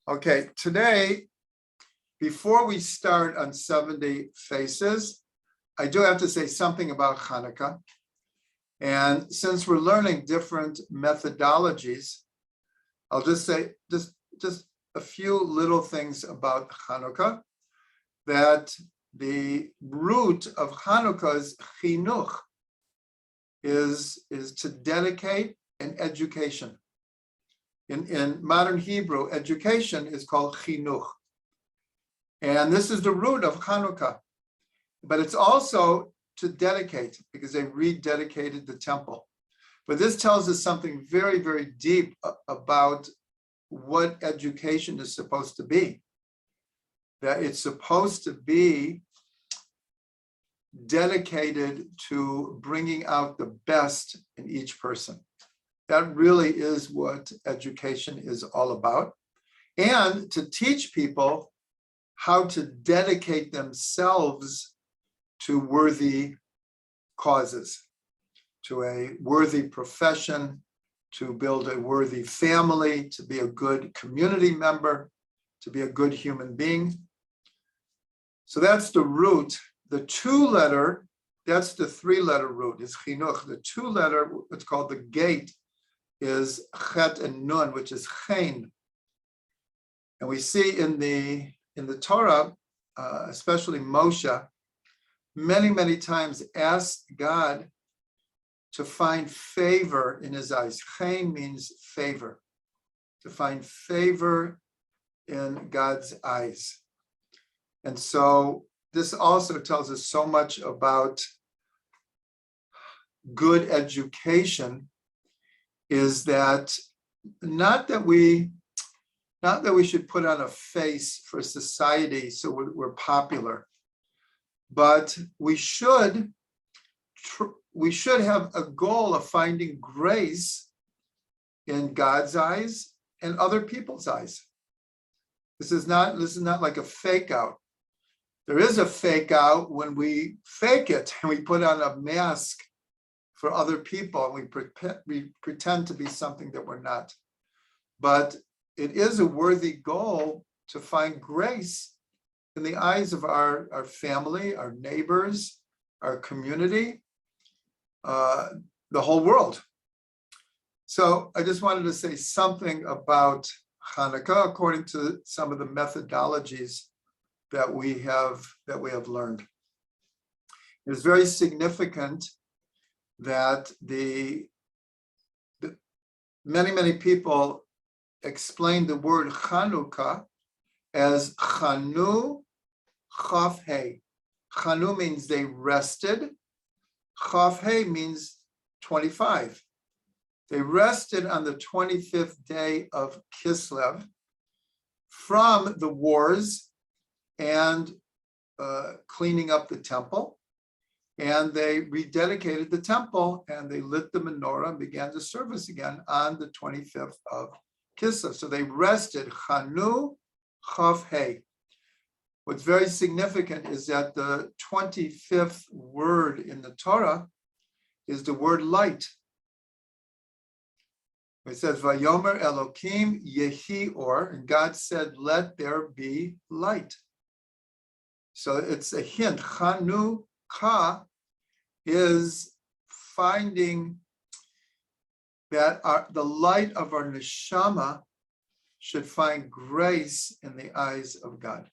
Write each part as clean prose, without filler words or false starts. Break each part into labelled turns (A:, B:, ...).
A: Okay, today, before we start on 70 Faces, I do have to say something about Hanukkah. And since we're learning different methodologies, I'll just say just a few little things about Hanukkah, that the root of Hanukkah's chinuch is to dedicate an education. In modern Hebrew, education is called chinuch. And this is the root of Hanukkah. But it's also to dedicate, because they rededicated the temple. But this tells us something very, very deep about what education is supposed to be. That it's supposed to be dedicated to bringing out the best in each person. That really is what education is all about. And to teach people how to dedicate themselves to worthy causes, to a worthy profession, to build a worthy family, to be a good community member, to be a good human being. So that's the root. The two-letter, that's the three-letter root, is chinuch. The two-letter, what's called the gate, is chet and nun, which is chen. And we see in the Torah, especially Moshe, many times asked God to find favor in his eyes. Chen means favor, to find favor in God's eyes. And so this also tells us so much about good education, is that not that we should put on a face for society so we're popular, but we should have a goal of finding grace in God's eyes and other people's eyes. This is not like a fake out. There is a fake out when we fake it and we put on a mask for other people and we pretend to be something that we're not. But it is a worthy goal to find grace in the eyes of our family, our neighbors, our community, the whole world. So I just wanted to say something about Hanukkah according to some of the methodologies that we have learned. It's very significant that many people explain the word Chanukah as Chanu Chaf He. Chanu means they rested. Chaf He means 25. They rested on the 25th day of Kislev from the wars and cleaning up the temple. And they rededicated the temple and they lit the menorah and began the service again on the 25th of Kislev. So they rested, Chanu Chaf He. What's very significant is that the 25th word in the Torah is the word light. It says, Vayomer Elokim Yehi Or, and God said, let there be light. So it's a hint. Chanukah is finding that the light of our neshama should find grace in the eyes of God.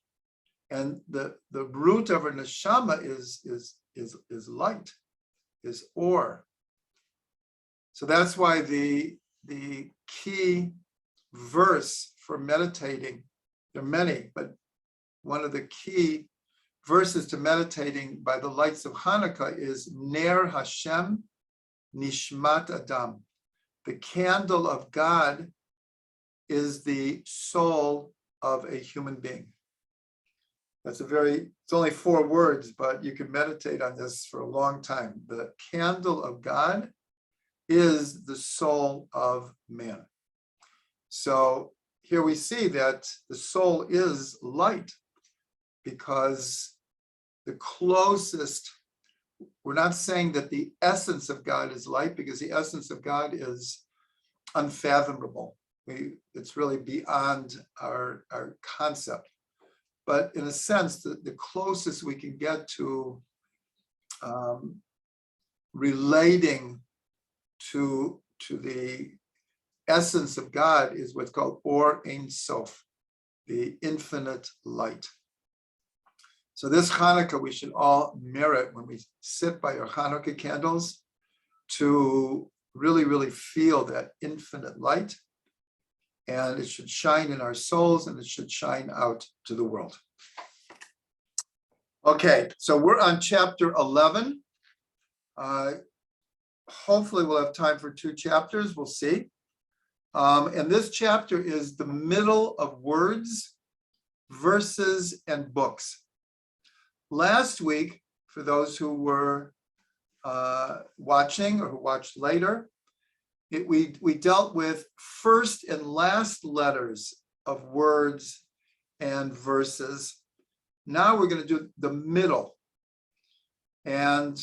A: And the root of our neshama is light, is or. So that's why the key verse for meditating, there are many, but one of the key verses to meditating by the lights of Hanukkah is Ner Hashem Nishmat Adam. The candle of God is the soul of a human being. It's only 4 words, but you can meditate on this for a long time. The candle of God is the soul of man. So here we see that the soul is light, because the closest, we're not saying that the essence of God is light, because the essence of God is unfathomable. it's really beyond our concept. But in a sense, the closest we can get to relating to the essence of God is what's called Or Ein Sof, the infinite light. So this Hanukkah, we should all merit when we sit by our Hanukkah candles to really, really feel that infinite light. And it should shine in our souls, and it should shine out to the world. Okay, so we're on chapter 11. Hopefully we'll have time for 2 chapters, we'll see. And this chapter is the middle of words, verses, and books. Last week, for those who were watching or who watched later, we dealt with first and last letters of words and verses. Now we're going to do the middle, and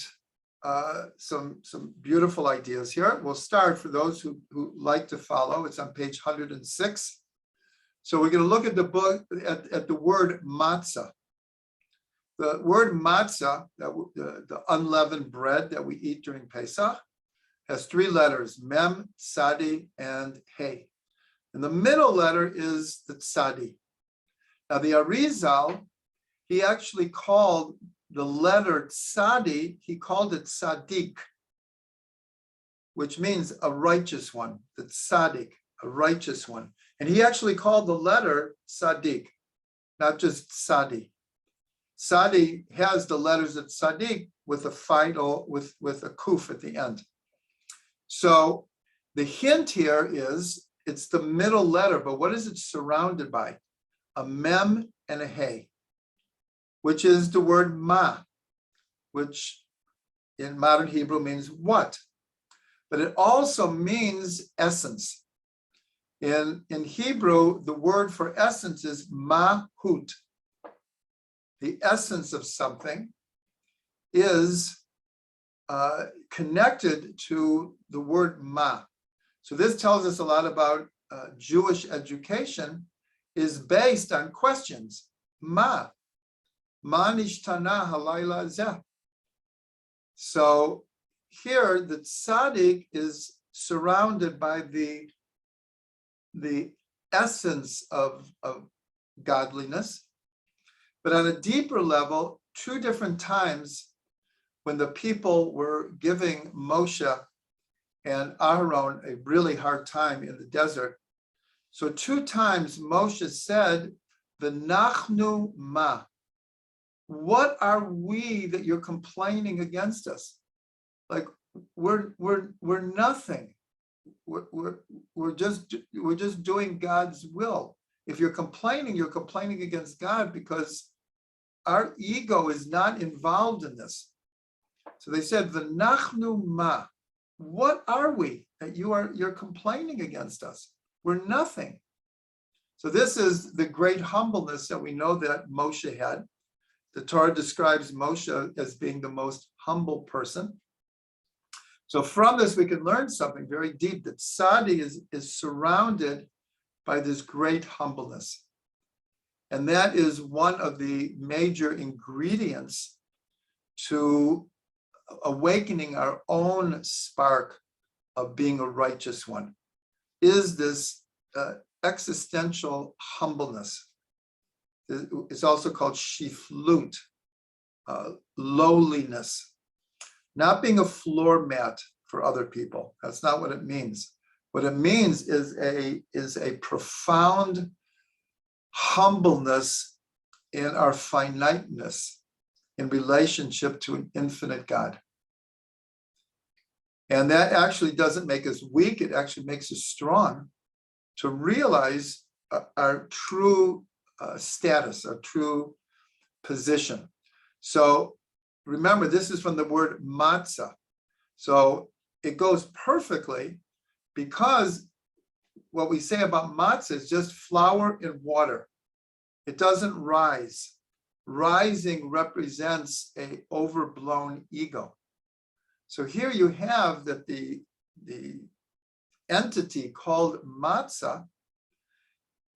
A: some beautiful ideas here. We'll start, for those who like to follow, it's on page 106. So we're going to look at the book at the word matzah. The word matzah, the unleavened bread that we eat during Pesach, has 3 letters, mem, tzadi, and hey. And the middle letter is the tzadi. Now the Arizal, he actually called the letter tzadi, he called it tzadik, which means a righteous one, the tzadik, a righteous one. And he actually called the letter tzadik, not just tzadi. Tzadi has the letters of tzadik with a final, with a kuf at the end. So the hint here is it's the middle letter, but what is it surrounded by? A mem and a hey, which is the word ma, which in modern Hebrew means what, but it also means essence. In Hebrew, the word for essence is mahut. The essence of something is connected to the word ma. So this tells us a lot about Jewish education is based on questions. Ma nishtana halayla zeh. So here the tzaddik is surrounded by the essence of godliness, but on a deeper level, 2 different times when the people were giving Moshe and Aaron a really hard time in the desert. So 2 times Moshe said, V'nachnu ma. What are we that you're complaining against us? Like we're nothing. We're just doing God's will. If you're complaining against God because our ego is not involved in this. So they said, V'nachnu ma. What are we that you're complaining against us? We're nothing. So this is the great humbleness that we know that Moshe had. The Torah describes Moshe as being the most humble person. So from this, we can learn something very deep, that Tzadi is surrounded by this great humbleness. And that is one of the major ingredients to awakening our own spark of being a righteous one, is this existential humbleness. It's also called shiflut, lowliness, not being a floor mat for other people. That's not what it means. What it means is a profound humbleness in our finiteness in relationship to an infinite God. And that actually doesn't make us weak, it actually makes us strong to realize our true status, our true position. So remember, this is from the word matzah. So it goes perfectly, because what we say about matzah is just flour and water. It doesn't rise. Rising represents an overblown ego. So here you have that the entity called matzah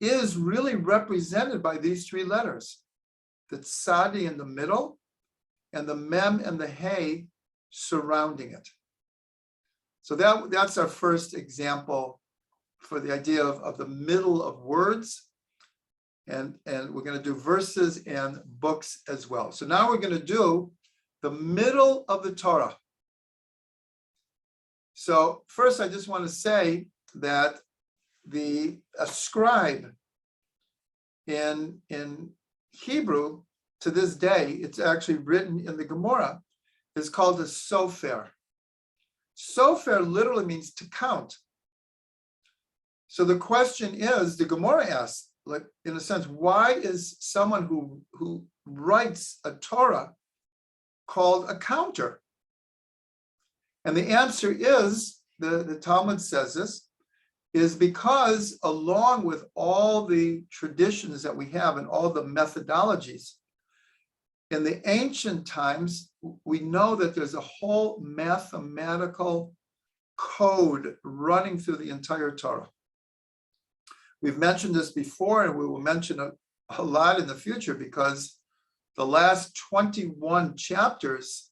A: is really represented by these three letters, the tzadi in the middle, and the mem and the hey surrounding it. So that's our first example for the idea of the middle of words. And we're going to do verses and books as well. So now we're going to do the middle of the Torah. So first, I just want to say that a scribe in Hebrew, to this day, it's actually written in the Gemara, is called a sofer. Sofer literally means to count. So the question is, the Gemara asks, like, in a sense, why is someone who writes a Torah called a counter? And the answer is, the Talmud says this, is because along with all the traditions that we have and all the methodologies, in the ancient times, we know that there's a whole mathematical code running through the entire Torah. We've mentioned this before, and we will mention a lot in the future, because the last 21 chapters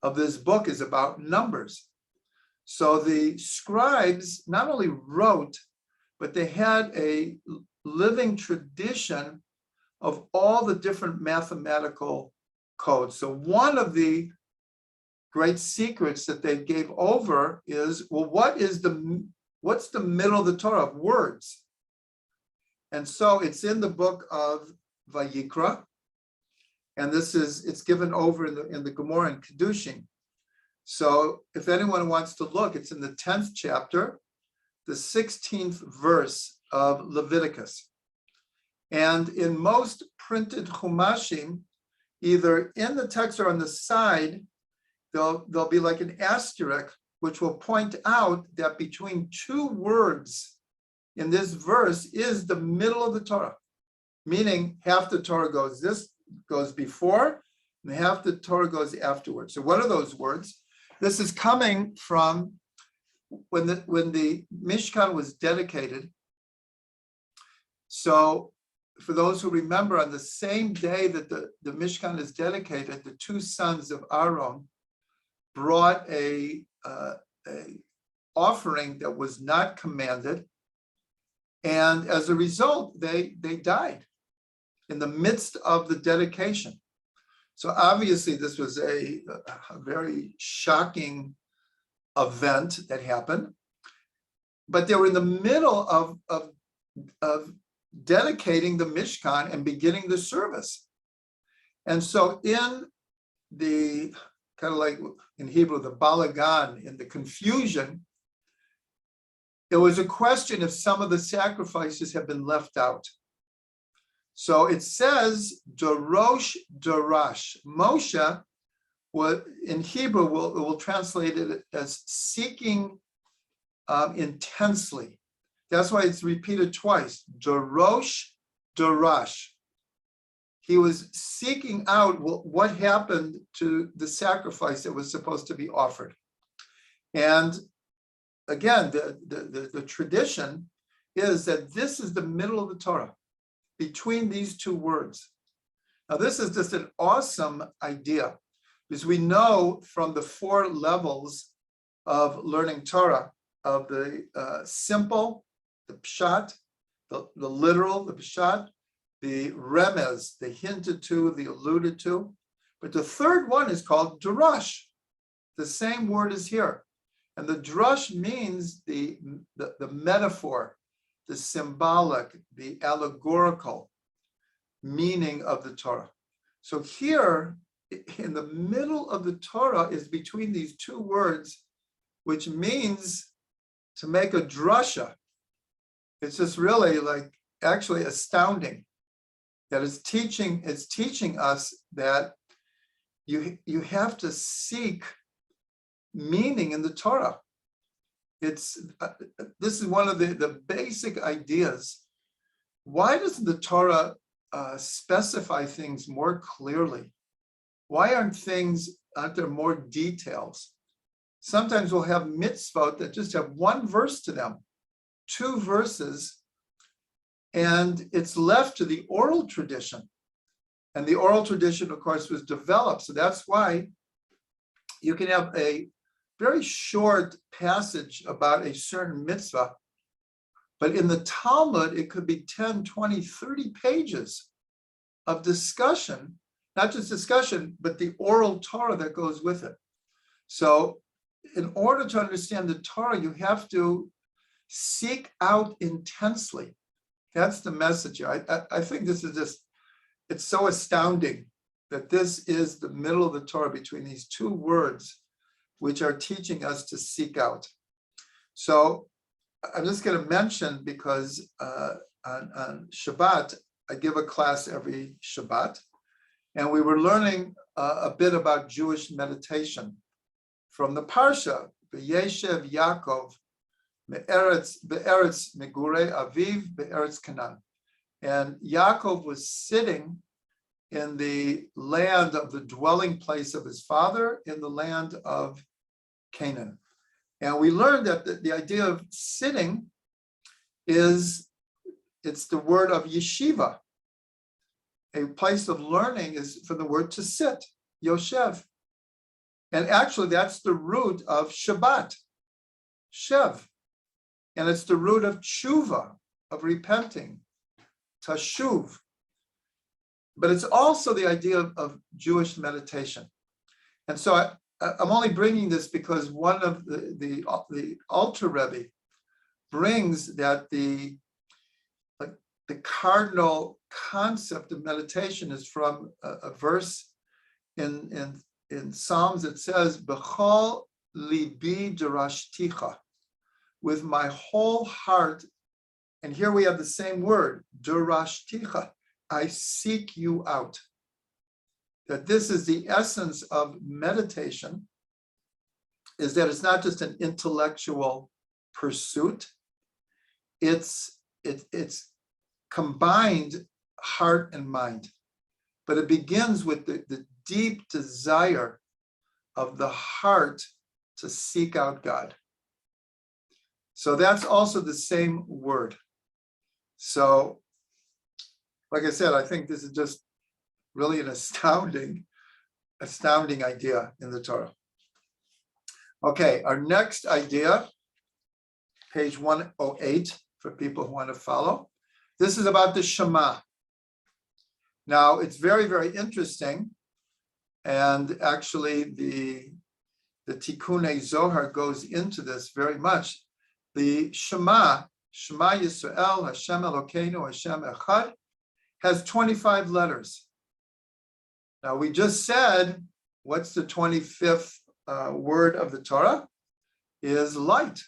A: of this book is about numbers. So the scribes not only wrote, but they had a living tradition of all the different mathematical codes. So one of the great secrets that they gave over is, well, what's the middle of the Torah of words? And so it's in the book of Vayikra, and it's given over in the Gemara and Kedushin. So if anyone wants to look, it's in the 10th chapter, the 16th verse of Leviticus. And in most printed Chumashim, either in the text or on the side, there'll be like an asterisk, which will point out that between two words in this verse is the middle of the Torah, meaning half the Torah goes before, and half the Torah goes afterwards. So what are those words? This is coming from when the Mishkan was dedicated. So for those who remember, on the same day that the Mishkan is dedicated, the two sons of Aaron brought a offering that was not commanded. And as a result, they died in the midst of the dedication. So obviously, this was a very shocking event that happened. But they were in the middle of dedicating the Mishkan and beginning the service. And so in the, kind of like in Hebrew, the balagan, in the confusion, there was a question if some of the sacrifices have been left out. So it says, Dorosh Dorash. Moshe, in Hebrew, will translate it as seeking intensely. That's why it's repeated twice, Dorosh Dorash. He was seeking out what happened to the sacrifice that was supposed to be offered. And again, the tradition is that this is the middle of the Torah, between these two words. Now, this is just an awesome idea, because we know from the 4 levels of learning Torah, of the simple, the pshat, the literal, the pshat, the remez, the hinted to, the alluded to. But the third one is called drash. The same word is here. And the drash means the metaphor, the symbolic, the allegorical meaning of the Torah. So here, in the middle of the Torah is between these two words, which means to make a drasha. It's just really like actually astounding that it's teaching us that you have to seek meaning in the Torah. This is one of the basic ideas. Why doesn't the Torah specify things more clearly? Why aren't there more details? Sometimes we'll have mitzvot that just have one verse to them, 2 verses, And it's left to the oral tradition. And the oral tradition, of course, was developed. So that's why you can have a very short passage about a certain mitzvah, but in the Talmud, it could be 10, 20, 30 pages of discussion, not just discussion, but the oral Torah that goes with it. So in order to understand the Torah, you have to seek out intensely. That's the message here. I think this is just, it's so astounding that this is the middle of the Torah between these two words, which are teaching us to seek out. So I'm just going to mention, because on Shabbat, I give a class every Shabbat, and we were learning a bit about Jewish meditation from the Parsha, V'yeshev Yaakov, Be'eretz Megurei Aviv, Be'eretz Canaan. And Yaakov was sitting in the land of the dwelling place of his father, in the land of Canaan. And we learned that the idea of sitting it's the word of yeshiva. A place of learning is from the word to sit, yoshev. And actually that's the root of Shabbat, shev. And it's the root of tshuva, of repenting, tashuv. But it's also the idea of Jewish meditation. And so I'm only bringing this because one of the Alter Rebbe brings that the cardinal concept of meditation is from a verse in Psalms. It says, "B'chol libi darashticha," with my whole heart. And here we have the same word, darashticha. I seek you out. That this is the essence of meditation, is that it's not just an intellectual pursuit. It's combined heart and mind. But it begins with the deep desire of the heart to seek out God. So that's also the same word. So, like I said, I think this is just really an astounding idea in the Torah. Okay, our next idea, page 108, for people who want to follow. This is about the Shema. Now, it's very, very interesting. And actually, the Tikkunei Zohar goes into this very much. The Shema Yisrael, Hashem Elokeinu, Hashem Echad, has 25 letters. Now, we just said, what's the 25th word of the Torah? Is light.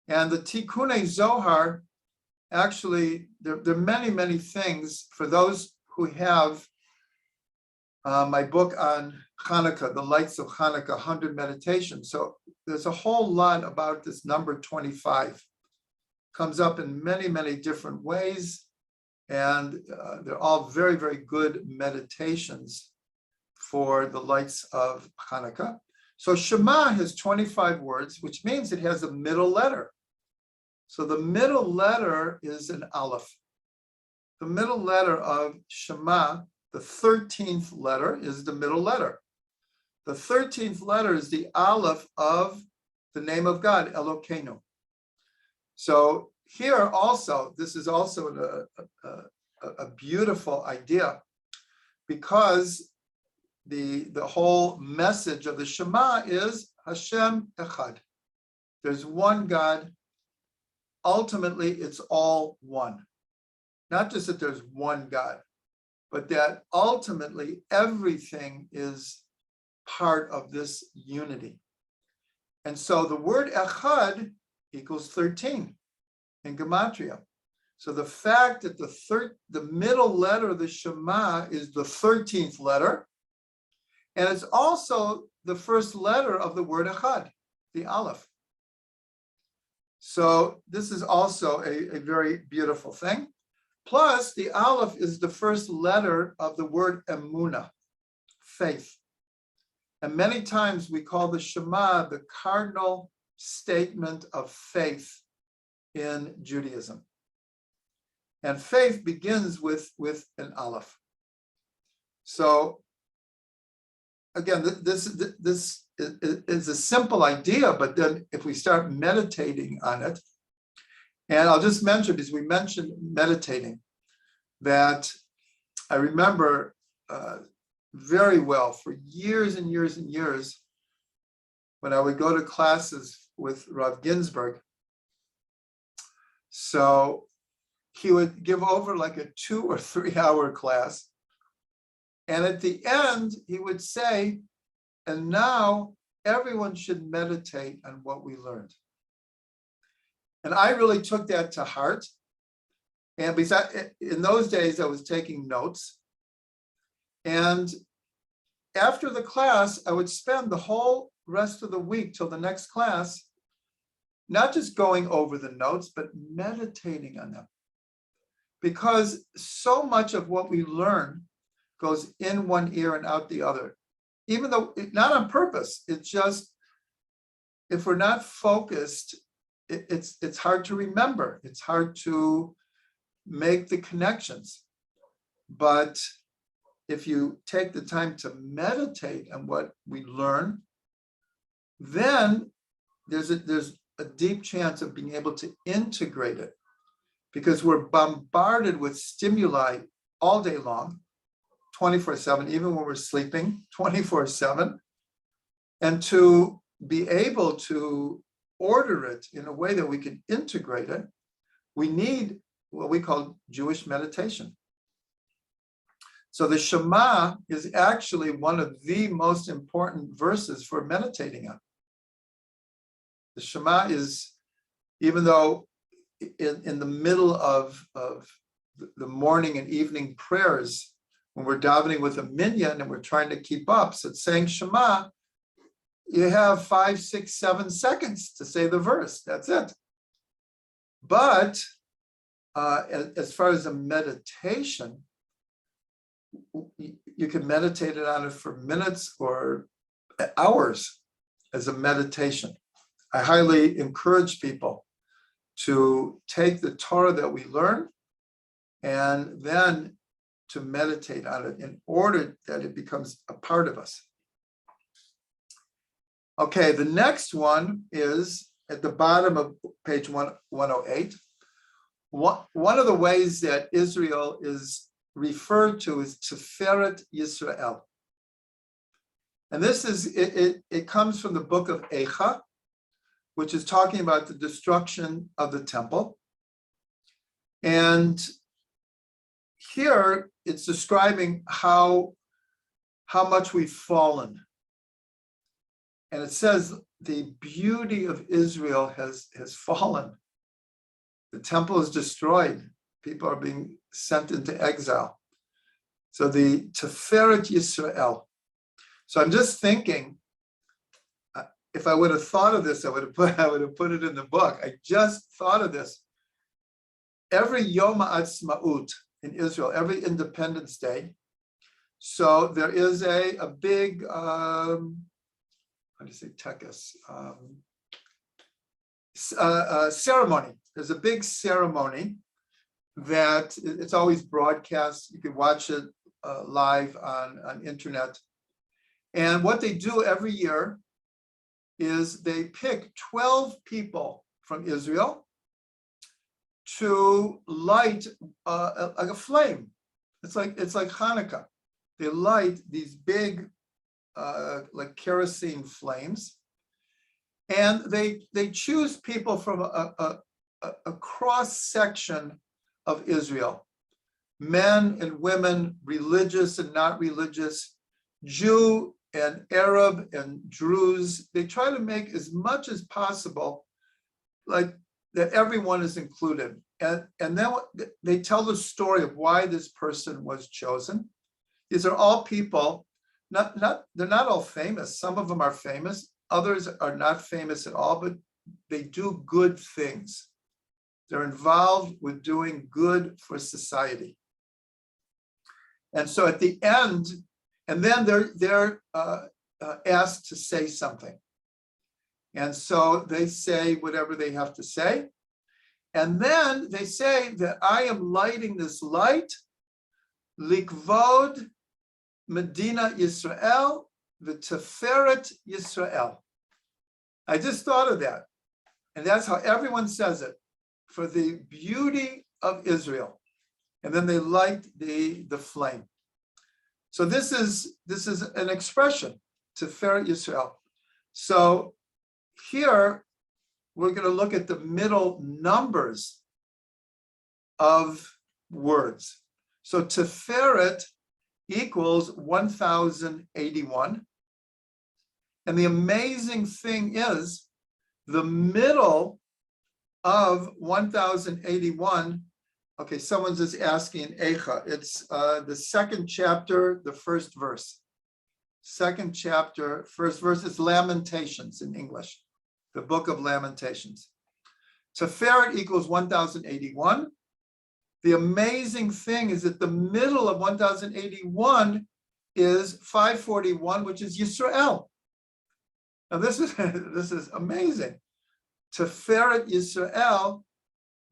A: And the Tikkunei Zohar, actually, there are many, many things. For those who have my book on Hanukkah, The Lights of Hanukkah, 100 Meditations. So there's a whole lot about this number 25. Comes up in many, many different ways. And they're all very, very good meditations for the lights of Hanukkah. So Shema has 25 words, which means it has a middle letter. So the middle letter is an aleph. The middle letter of Shema, the 13th letter, is the middle letter. The 13th letter is the aleph of the name of God, Elokeinu. So here also, this is also a beautiful idea, because the whole message of the Shema is Hashem Echad. There's one God. Ultimately, it's all one. Not just that there's one God, but that ultimately everything is part of this unity. And so the word Echad equals 13 in Gematria. So the fact that the middle letter of the Shema is the 13th letter, and it's also the first letter of the word Echad, the Aleph. So this is also a very beautiful thing. Plus, the Aleph is the first letter of the word Emunah, faith. And many times we call the Shema the cardinal statement of faith in Judaism. And faith begins with an aleph. So again, this is a simple idea, but then if we start meditating on it, and I'll just mention, because we mentioned meditating, that I remember very well for years and years and years when I would go to classes with Rav Ginsburg. So he would give over like a 2 or 3 hour class. And at the end, he would say, and now everyone should meditate on what we learned. And I really took that to heart. And besides, in those days, I was taking notes. And after the class, I would spend the whole rest of the week till the next class, not just going over the notes, but meditating on them. Because so much of what we learn goes in one ear and out the other, even though not on purpose. It's just, if we're not focused, it's hard to remember. It's hard to make the connections. But if you take the time to meditate on what we learn, then there's a deep chance of being able to integrate it, because we're bombarded with stimuli all day long, 24/7, even when we're sleeping, 24/7. And to be able to order it in a way that we can integrate it, we need what we call Jewish meditation. So the Shema is actually one of the most important verses for meditating on. The Shema is, even though in the middle of the morning and evening prayers, when we're davening with a minyan and we're trying to keep up, so it's saying Shema, you have 5, 6, 7 seconds to say the verse. That's it. But as far as a meditation, you can meditate on it for minutes or hours as a meditation. I highly encourage people to take the Torah that we learn and then to meditate on it in order that it becomes a part of us. Okay, the next one is at the bottom of page 108. One of the ways that Israel is referred to is Tiferet Yisrael. And this is, it comes from the book of Eicha, which is talking about the destruction of the temple. And here it's describing how much we've fallen. And it says the beauty of Israel has fallen. The temple is destroyed. People are being sent into exile. So the Tiferet Yisrael. So I'm just thinking, if I would have thought of this, I would have put it in the book. I just thought of this. Every Yom Ha'atzmaut in Israel, every Independence Day, so there is a big, how do you say, tekes, ceremony. There's a big ceremony that it's always broadcast. You can watch it live on internet. And what they do every year is they pick 12 people from Israel to light like a flame. It's like Hanukkah. They light these big like kerosene flames, and they choose people from a cross section of Israel, men and women, religious and not religious, Jew and Arab and Druze. They try to make as much as possible like that everyone is included. And then they tell the story of why this person was chosen. These are all people, they're not all famous. Some of them are famous, others are not famous at all, but they do good things. They're involved with doing good for society. And so at the end, and then they're asked to say something. And so they say whatever they have to say. And then they say that I am lighting this light, likvod Medina Yisrael, v'teferet Yisrael. I just thought of that. And that's how everyone says it, for the beauty of Israel. And then they light the flame. So this is an expression, Teferet Yisrael. So here we're going to look at the middle numbers of words. So Teferet equals 1081. And the amazing thing is the middle of 1081. Okay, someone's just asking Eicha. It's the second chapter, the first verse. Second chapter, first verse is Lamentations in English, the book of Lamentations. Teferet equals 1081. The amazing thing is that the middle of 1081 is 541, which is Yisrael. Now this is amazing. Teferet Yisrael.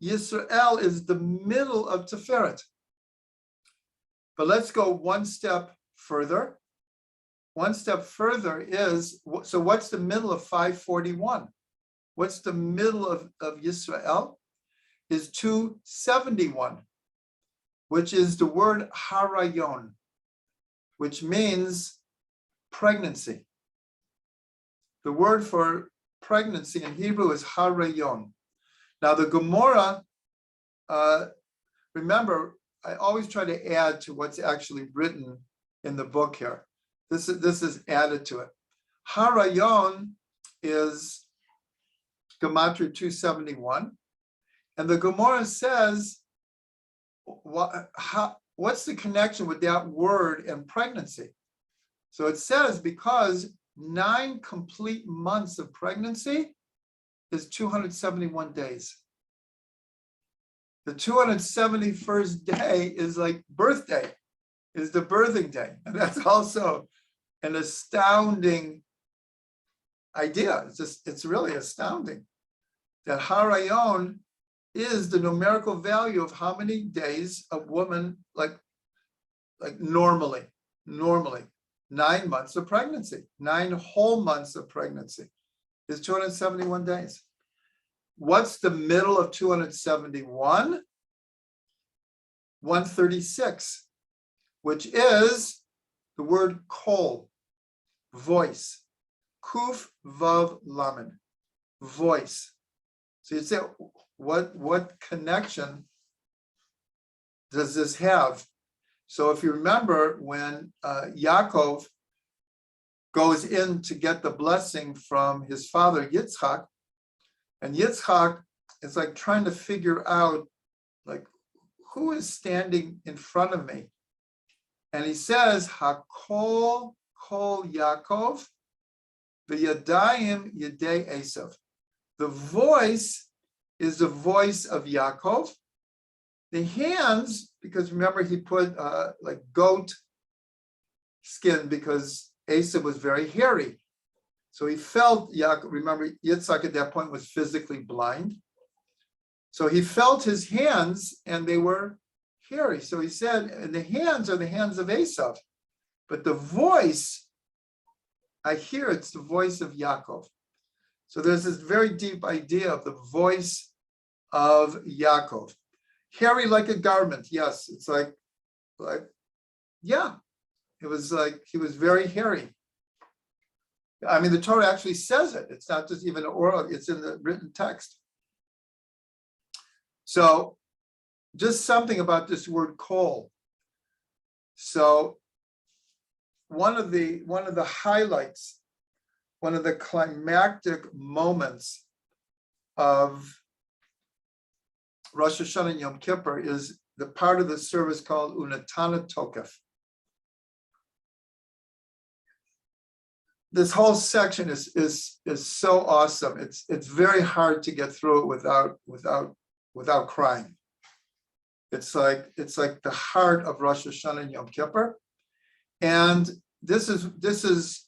A: Yisrael is the middle of Teferet. But let's go one step further. One step further is, so what's the middle of 541? What's the middle of Yisrael? Is 271, which is the word harayon, which means pregnancy. The word for pregnancy in Hebrew is harayon. Now the Gemara, remember, I always try to add to what's actually written in the book here. This is added to it. Harayon is Gematria 271. And the Gemara says, what's the connection with that word and pregnancy? So it says, because 9 complete months of pregnancy is 271 days. The 271st day is like birthday, is the birthing day. And that's also an astounding idea. It's really astounding that harayon is the numerical value of how many days a woman, like normally, 9 months of pregnancy, 9 whole months of pregnancy is 271 days. What's the middle of 271? 136, which is the word kol, voice, kuf vav lamed, voice. So you say, what connection does this have? So if you remember, when Yaakov goes in to get the blessing from his father Yitzchak, and Yitzchak is like trying to figure out, like, who is standing in front of me? And he says, Hakol kol Yaakov, v'yadayim yedei Esav. The voice is the voice of Yaakov. The hands, because remember he put like goat skin because Esav was very hairy. So he felt Yaakov, remember Yitzhak at that point was physically blind. So he felt his hands and they were hairy. So he said, and the hands are the hands of Esav. But the voice, I hear it's the voice of Yaakov. So there's this very deep idea of the voice of Yaakov. Hairy like a garment, yes. It's like, yeah. It was like, he was very hairy. I mean, the Torah actually says it. It's not just even oral, it's in the written text. So just something about this word kol. So one of the highlights, one of the climactic moments of Rosh Hashanah and Yom Kippur is the part of the service called Unatana Tokef. This whole section is so awesome. It's very hard to get through it without crying. It's like the heart of Rosh Hashanah and Yom Kippur. And this is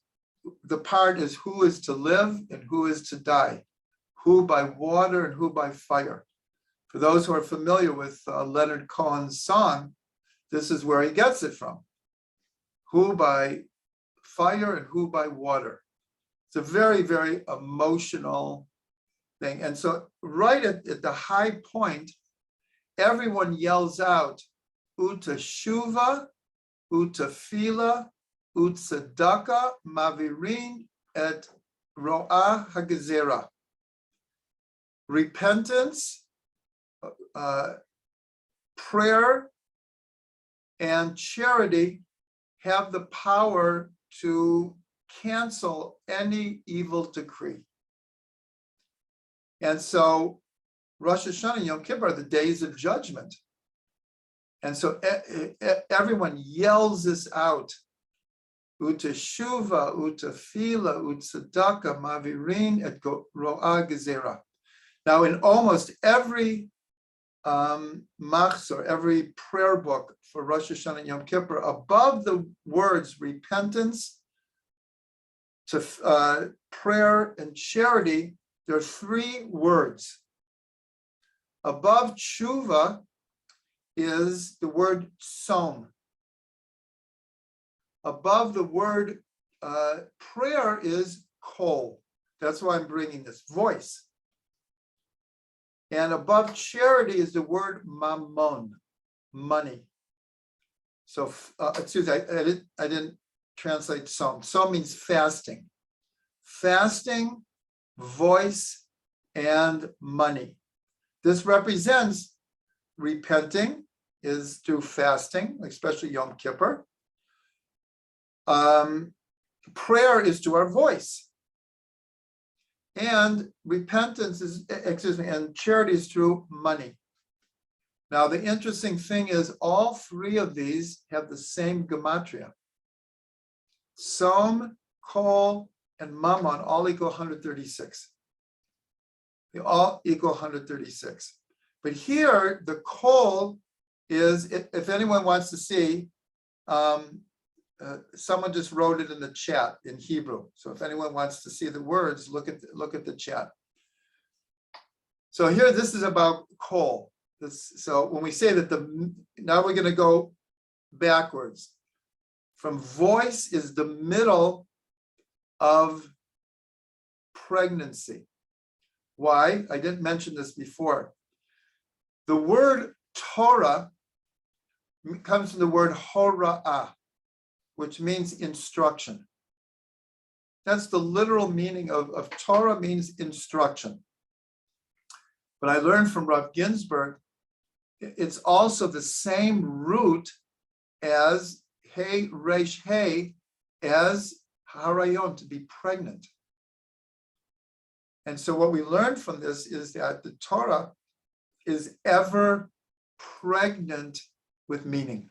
A: the part is who is to live and who is to die, who by water and who by fire. For those who are familiar with Leonard Cohen's song, this is where he gets it from. Who by fire and who by water. It's a very, very emotional thing. And so right at the high point, everyone yells out, Utashuva, Utafila, Utsadaka, Mavirin, et Ro'ah Hagazera. Repentance, prayer, and charity have the power to cancel any evil decree. And so Rosh Hashanah and Yom Kippur are the days of judgment. And so everyone yells this out. Utashuva, utafila, utsadaka, mavirin, et ro'ah gezerah. Now, in almost every machzor, every prayer book for Rosh Hashanah and Yom Kippur, above the words repentance, to prayer and charity, there are three words. Above tshuva is the word som. Above the word prayer is kol. That's why I'm bringing this voice. And above charity is the word mammon, money. So, excuse me, I didn't translate som. Som means fasting. Fasting, voice, and money. This represents repenting is through fasting, especially Yom Kippur. Prayer is to our voice. And repentance is, and charity is through money. Now, the interesting thing is all three of these have the same gematria. Som, kol, and mammon all equal 136. They all equal 136. But here, the kol is, if anyone wants to see, someone just wrote it in the chat in Hebrew. So if anyone wants to see the words, look at the chat. So here, this is about kol. So when we say that now we're going to go backwards. From voice is the middle of pregnancy. Why? I didn't mention this before. The word Torah comes from the word hora'ah, which means instruction. That's the literal meaning of Torah, means instruction. But I learned from Rav Ginsburg, it's also the same root as hey, resh, hey, as harayon, to be pregnant. And so what we learned from this is that the Torah is ever pregnant with meaning.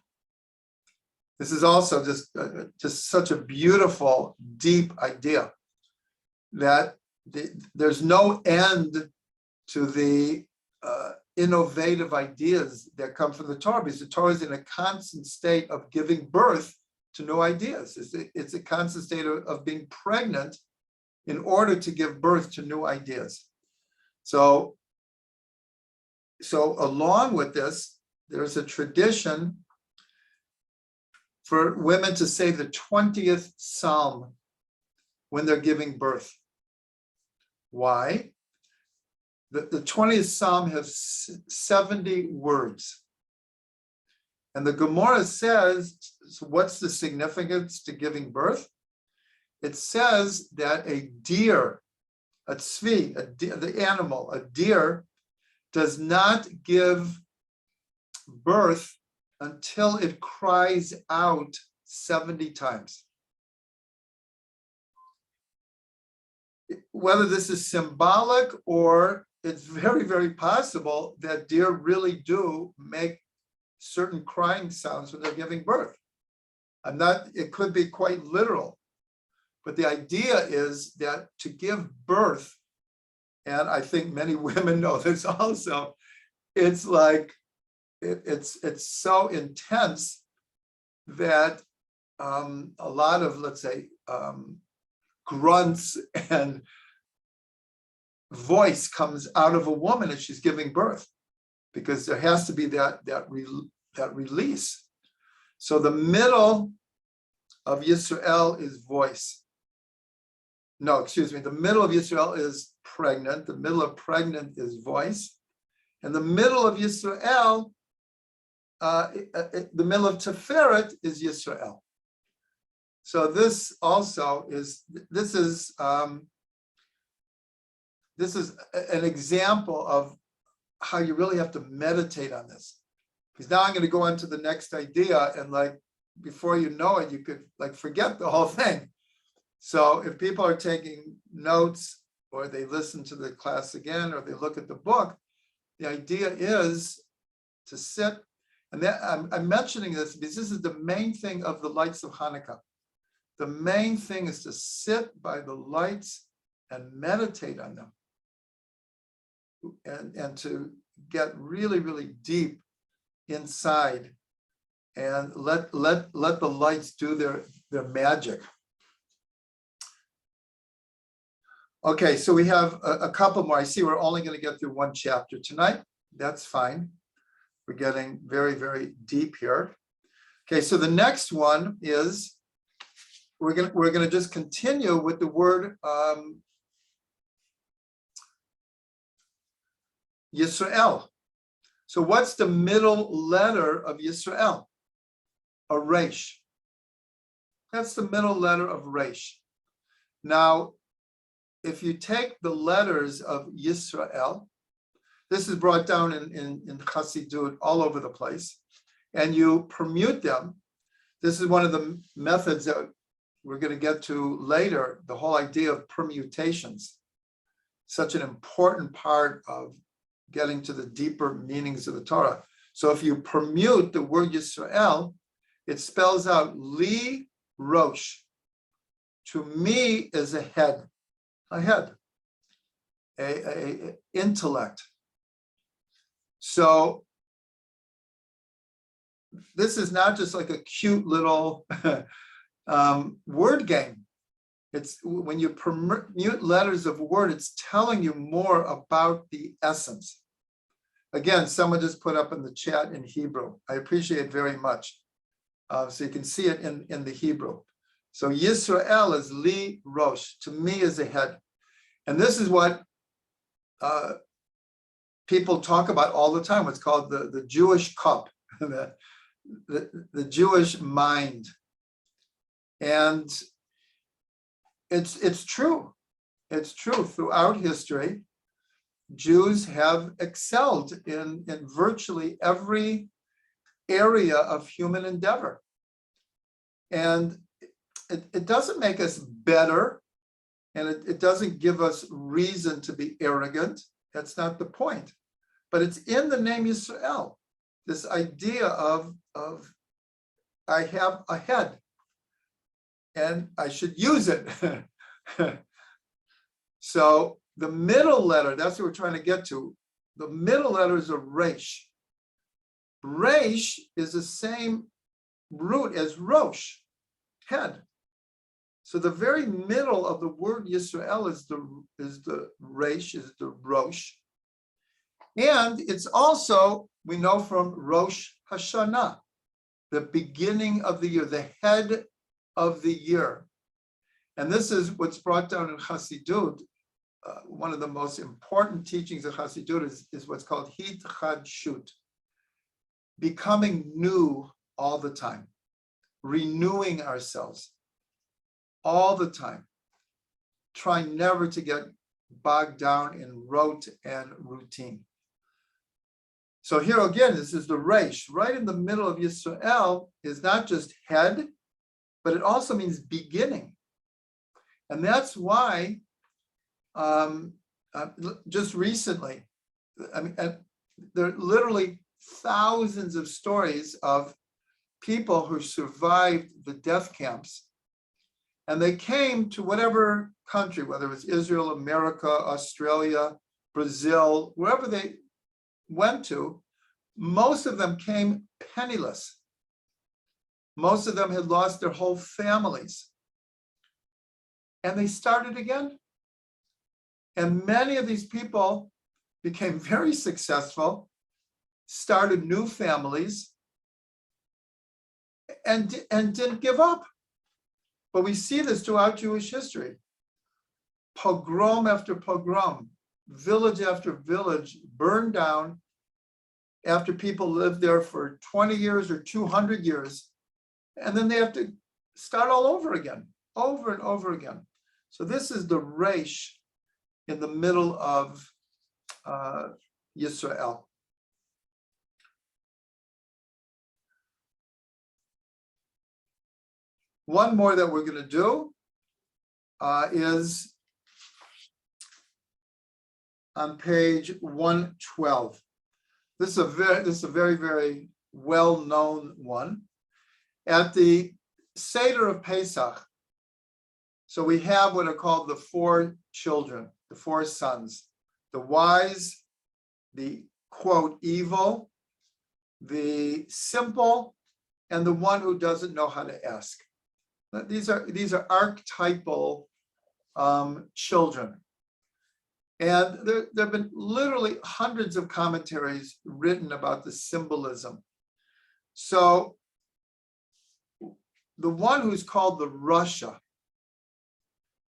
A: This is also just such a beautiful, deep idea that there's no end to the innovative ideas that come from the Torah, because the Torah is in a constant state of giving birth to new ideas. It's a constant state of being pregnant in order to give birth to new ideas. So along with this, there's a tradition for women to say the 20th Psalm when they're giving birth. Why? The 20th Psalm has 70 words. And the Gemara says, so what's the significance to giving birth? It says that a deer, a tzvi, the animal, a deer, does not give birth until it cries out 70 times. Whether this is symbolic or it's very, very possible that deer really do make certain crying sounds when they're giving birth. It could be quite literal. But the idea is that to give birth, and I think many women know this also, it's like, it's so intense that a lot of, let's say, grunts and voice comes out of a woman as she's giving birth. because there has to be that release. So the middle of Yisrael is voice. No, excuse me. The middle of Yisrael is pregnant. The middle of pregnant is voice. And the middle of Yisrael, the middle of Tiferet is Yisrael. So this also is, this is an example of how you really have to meditate on this. Because now I'm going to go on to the next idea, and like before you know it, you could like forget the whole thing. So if people are taking notes, or they listen to the class again, or they look at the book, the idea is to sit. And that, I'm mentioning this because this is the main thing of the lights of Hanukkah. The main thing is to sit by the lights and meditate on them, and to get really, really deep inside, and let the lights do their magic. Okay, so we have a couple more. I see we're only going to get through one chapter tonight. That's fine. We're getting very, very deep here. Okay, so the next one is we're going to just continue with the word Yisrael. So what's the middle letter of Yisrael? A resh. That's the middle letter of resh. Now, if you take the letters of Yisrael, this is brought down in Chassidut all over the place, and you permute them. This is one of the methods that we're going to get to later, the whole idea of permutations, such an important part of getting to the deeper meanings of the Torah. So if you permute the word Yisrael, it spells out Li Rosh. To me is a head, a intellect. So this is not just like a cute little word game. It's when you permute letters of a word, it's telling you more about the essence. Again, someone just put up in the chat in Hebrew. I appreciate it very much. So you can see it in the Hebrew. So Yisrael is Li Rosh, to me is a head. And this is what people talk about all the time. What's called the Jewish cup, the Jewish mind. And it's true. It's true. Throughout history, Jews have excelled in virtually every area of human endeavor. And it doesn't make us better, and it doesn't give us reason to be arrogant. That's not the point. But it's in the name Yisrael, this idea of I have a head, and I should use it. So the middle letter, that's what we're trying to get to. The middle letter is a resh. Resh is the same root as Rosh, head. So the very middle of the word Yisrael is the resh, is the Rosh. And it's also, we know from Rosh Hashanah, the beginning of the year, the head of the year. And this is what's brought down in Chassidut. One of the most important teachings of Chassidut is what's called Hitchadshut, becoming new all the time, renewing ourselves all the time, trying never to get bogged down in rote and routine. So here again, this is the resh. Right in the middle of Yisrael is not just head, but it also means beginning. And that's why just recently, I mean, there are literally thousands of stories of people who survived the death camps, and they came to whatever country, whether it was Israel, America, Australia, Brazil, wherever they went to. Most of them came penniless. Most of them had lost their whole families. And they started again. And many of these people became very successful. started new families, and didn't give up. But we see this throughout Jewish history. Pogrom after pogrom, village after village burned down after people lived there for 20 years or 200 years. And then they have to start all over again, over and over again. So this is the Reish in the middle of Yisrael. One more that we're going to do is on page 112. This is a very, very well-known one. At the Seder of Pesach, so we have what are called the four children, the four sons, the wise, the quote evil, the simple, and the one who doesn't know how to ask. These are archetypal children. And there have been literally hundreds of commentaries written about the symbolism. So the one who's called the Rasha.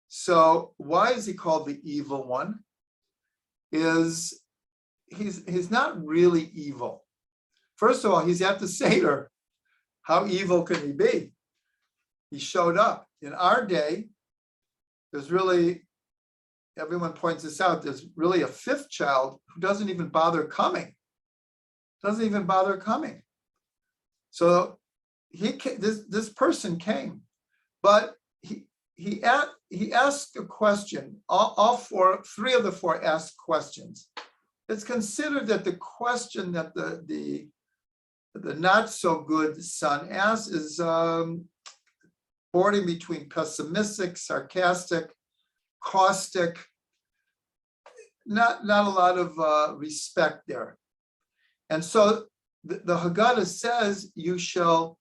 A: So why is he called the evil one? Is he's not really evil. First of all, he's at the Seder. How evil can he be? He showed up. In our day, there's really, everyone points this out, there's really a fifth child who doesn't even bother coming. So this person came, but he asked a question. Three of the four asked questions. It's considered that the question that the not so good son asks is bordering between pessimistic, sarcastic, caustic, not a lot of respect there. And so the Haggadah says you should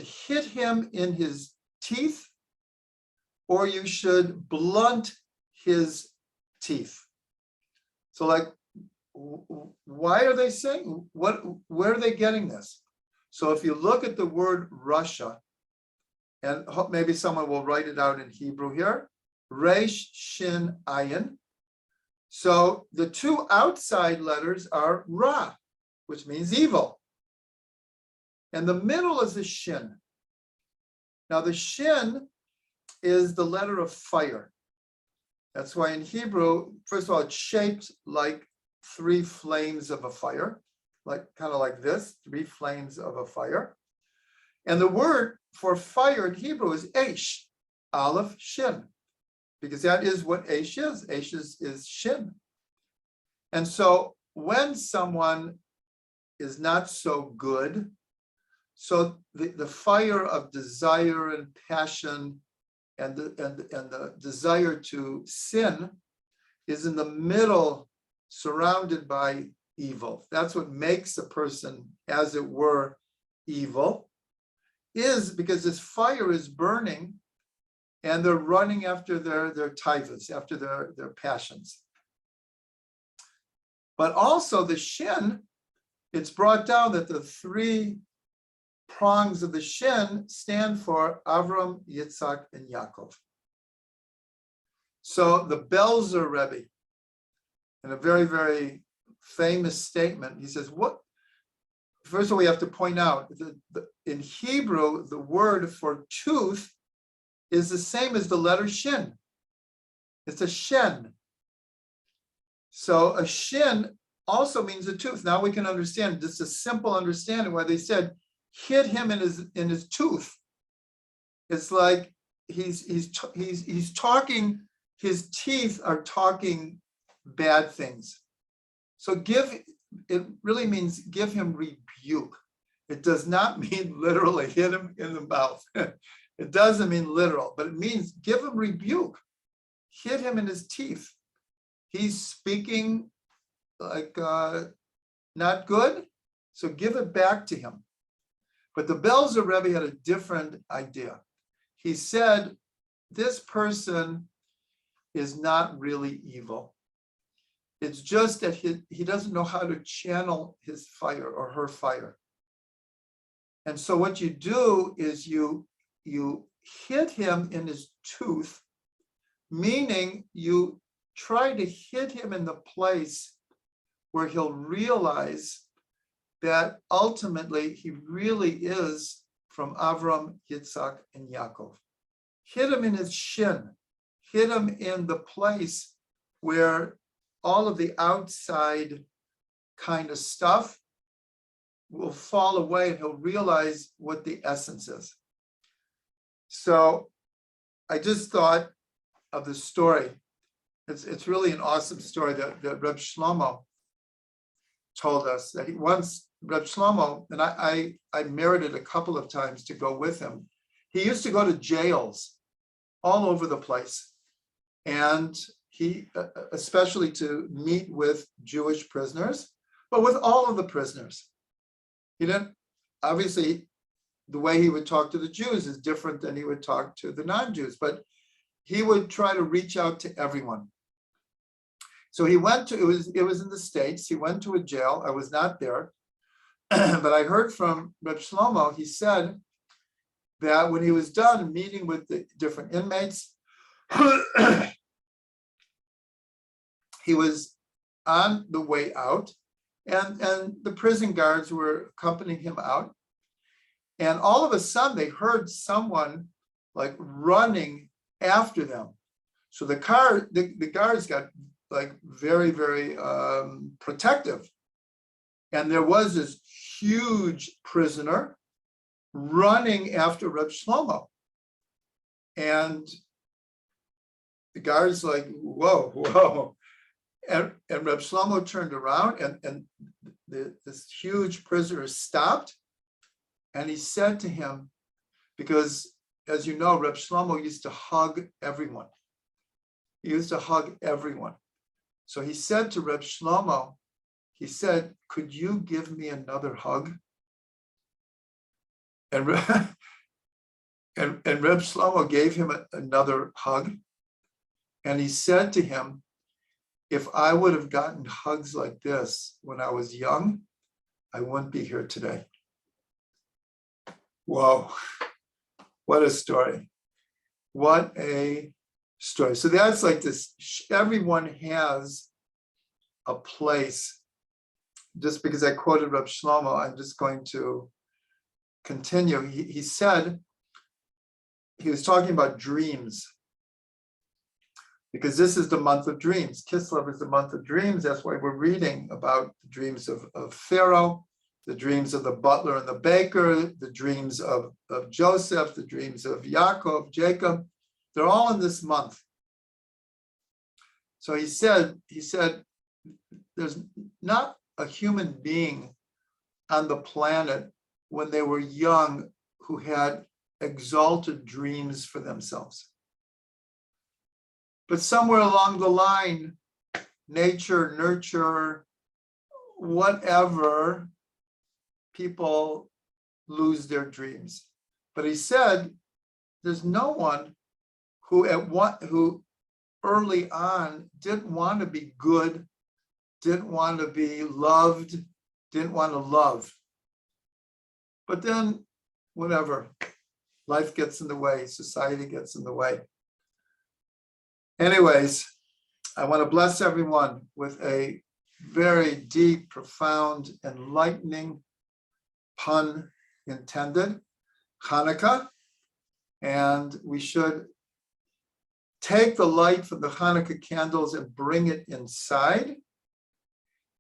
A: hit him in his teeth, or you should blunt his teeth. So like, why are they saying, where are they getting this? So if you look at the word Rasha, and maybe someone will write it out in Hebrew here, Resh, Shin, Ayin. So the two outside letters are Ra, which means evil. And the middle is a Shin. Now the Shin is the letter of fire. That's why in Hebrew, first of all, it's shaped like three flames of a fire, kind of like this, three flames of a fire. And the word for fire in Hebrew is Eish, Aleph, Shin, because that is what Eish is. Eish is Shin. And so when someone is not so good, so the fire of desire and passion and the desire to sin is in the middle, surrounded by evil. That's what makes a person, as it were, evil, is because this fire is burning and they're running after their taivas, after their passions. But also the Shin, it's brought down that the three prongs of the Shin stand for Avram, Yitzhak, and Yaakov. So the Belzer Rebbe, in a very, very famous statement, he says, first of all, we have to point out that in Hebrew, the word for tooth is the same as the letter Shin. It's a Shen. So a Shin also means a tooth. Now we can understand, just a simple understanding why they said, hit him in his tooth. It's like he's talking, his teeth are talking bad things. So it really means give him rebuke. It does not mean literally hit him in the mouth. It doesn't mean literal, but it means give him rebuke. Hit him in his teeth. He's speaking like not good, so give it back to him. But the Belzer Rebbe had a different idea. He said, this person is not really evil. It's just that he doesn't know how to channel his fire or her fire. And so what you do is you hit him in his tooth, meaning you try to hit him in the place where he'll realize that ultimately he really is from Avram, Yitzhak, and Yaakov. Hit him in his shin, hit him in the place where all of the outside kind of stuff will fall away and he'll realize what the essence is. So I just thought of the story. It's really an awesome story that Reb Shlomo told us, that he once, Reb Shlomo, and I merited a couple of times to go with him. He used to go to jails all over the place. And he, especially to meet with Jewish prisoners, but with all of the prisoners. He didn't, obviously, the way he would talk to the Jews is different than he would talk to the non-Jews, but he would try to reach out to everyone. So he went to, it was in the States, he went to a jail. I was not there, but I heard from Reb Shlomo, he said that when he was done meeting with the different inmates, he was on the way out, and the prison guards were accompanying him out. And all of a sudden they heard someone like running after them. So the guards got like very, very protective. And there was this huge prisoner running after Reb Shlomo. And the guards like, whoa, whoa. And Reb Shlomo turned around and this huge prisoner stopped. And he said to him, because as you know, Reb Shlomo used to hug everyone. He used to hug everyone. So he said to Reb Shlomo, he said, could you give me another hug? And Reb Shlomo gave him another hug. And he said to him, if I would have gotten hugs like this when I was young, I wouldn't be here today. Whoa, what a story. What a story. So that's like this, everyone has a place. Just because I quoted Reb Shlomo, I'm just going to continue. He said, he was talking about dreams, because this is the month of dreams. Kislev is the month of dreams. That's why we're reading about the dreams of Pharaoh, the dreams of the butler and the baker, the dreams of Joseph, the dreams of Yaakov, Jacob. They're all in this month. So he said, there's not a human being on the planet when they were young who had exalted dreams for themselves. But somewhere along the line, nature, nurture, whatever, people lose their dreams. But he said, there's no one who early on didn't want to be good, didn't want to be loved, didn't want to love. But then, whatever, life gets in the way, society gets in the way. Anyways, I want to bless everyone with a very deep, profound, enlightening, pun intended, Hanukkah. And we should take the light from the Hanukkah candles and bring it inside,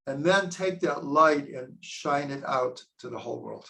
A: and then take that light and shine it out to the whole world.